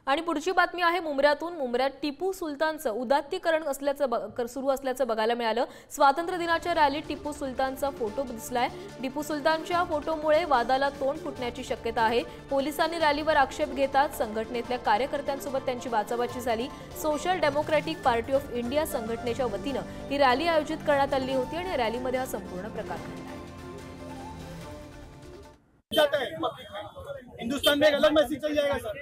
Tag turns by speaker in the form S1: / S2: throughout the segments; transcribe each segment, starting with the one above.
S1: आणि पुढची बातमी आहे मुंब्र्यातून। मुंब्र्यात टिपू सुलतानचं उदात्तीकरण सुरू असल्याचं बघायला मिळालं। स्वातंत्र्य दिनाच्या रॅलीत टिपू सुलतानचा फोटो दिसलाय। टिपू सुलतानच्या फोटोमुळे वादाला तोंड फुटण्याची शक्यता आहे। पोलिसांनी रॅलीवर आक्षेप घेताच संघटनेतल्या कार्यकर्त्यांसोबत त्यांची बाचाबाची झाली। Social democratic party of India संघटनेच्या वतीनं ही रॅली आयोजित करण्यात आली होती आणि रॅलीमध्ये हा संपूर्ण प्रकार घडला।
S2: हिंदुस्तान में एक अलग मैसेज चल जाएगा सर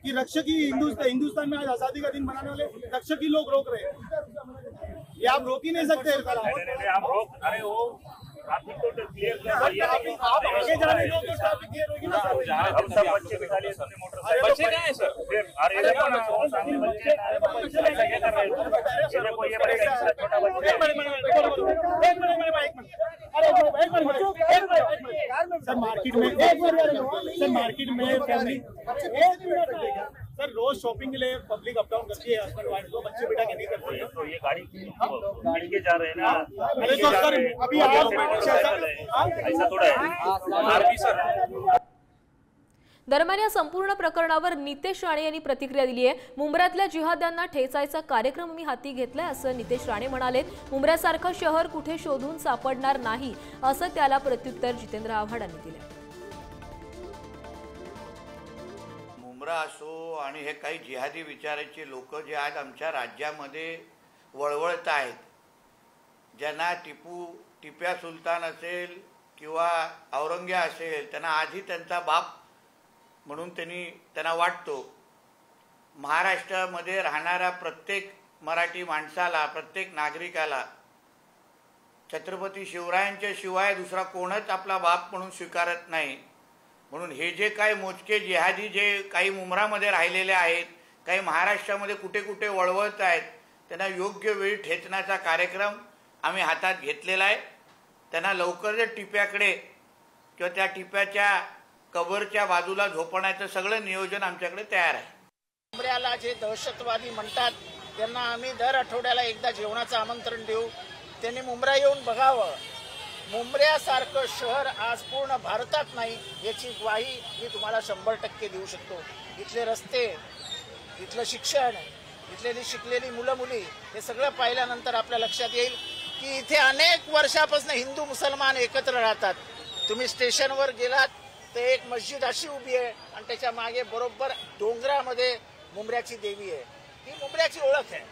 S2: कि रक्षक ही हिंदुस्तान में आज आजादी का दिन मनाने वाले रक्षक ही लोग रोक रहे हैं। ये आप रोक ही नहीं सकते।
S3: आप रोक, अरे वो ट्रैफिक को क्लियर कर,
S2: आप आगे जाने दो तो ट्रैफिक क्लियर होगी ना सर।
S3: हम सब बच्चे बिठा लिए, सबने मोटरसाइकिल। बच्चे कहाँ हैं सर? अरे देखो ना, सामने बच्चे ऐसा क्या कर रहे हैं? ये देखो, ये बड़े छोटा बच्चा।
S2: सर मार्केट में फैमिली सर रोज शॉपिंग के लिए पब्लिक अप डाउन करती है। हस्बैंड वाइफ को बच्चे बेटा के नहीं करते हैं।
S3: तो ये गाड़ी के जा रहे हैं ना।
S2: अरे तो सर अभी
S3: ऐसा थोड़ा है सर।
S1: दरम्यान या संपूर्ण प्रकरणावर नितेश राणे यांनी प्रतिक्रिया दिली आहे। मुंब्र्यातल्या जिहाद्यांना ठेचायचा कार्यक्रम मी हाती घेतलाय असं नितेश राणे म्हणाले। मुंब्र्यासारखं शहर कुठे शोधून सापडणार नाही असं त्याला प्रत्युत्तर जितेंद्र आव्हाड यांनी दिले।
S4: मुंब्रा असो आणि हे काही जिहादी विचाराचे लोक जे आज आमच्या राज्यामध्ये वळवळत आहेत, ज्यांना टिप्या सुलतान असेल किंवा औरंग्या असेल, त्यांना आधी त्यांचा बाप म्हणून त्यांना वाटतो। महाराष्ट्रामध्ये राहणाऱ्या प्रत्येक मराठी माणसाला, प्रत्येक नागरिकाला छत्रपती शिवरायांच्या शिवाय दुसरा कोणच आपला बाप म्हणून स्वीकारत नाही। म्हणून हे जे काही मोजके जिहादी जे काही मुंब्रामध्ये राहिलेले आहेत, काही महाराष्ट्रामध्ये कुठे कुठे वळवळत आहेत, त्यांना योग्य वेळी ठेचण्याचा कार्यक्रम आम्ही हातात घेतलेला आहे। त्यांना लवकर टिप्याकडे किंवा त्या टिप्याच्या कबरच्या बाजूला झोपण्याचं सगळं नियोजन आमच्याकडे तयार आहे।
S5: मुंब्र्याला जे दहशतवादी म्हणतात त्यांना आम्ही दर आठवड्याला एकदा जेवणाचं आमंत्रण देऊ। त्यांनी मुंब्रा येऊन बघावं। मुंब्र्यासारखं शहर आज पूर्ण भारतात नाही याची ग्वाही मी तुम्हाला 100% देऊ शकतो। इथले रस्ते, इथलं शिक्षण, इथलेली शिकलेली मुलं मुली हे सगळं पाहिल्यानंतर आपल्या लक्षात येईल की इथे अनेक वर्षापासून हिंदू मुसलमान एकत्र राहतात। तुम्ही स्टेशनवर गेलात तर एक मस्जिद अशी उभी आहे आणि त्याच्या मागे बरोबर डोंगरामध्ये मुंब्र्याची देवी आहे। ही मुंब्र्याची ओळख आहे।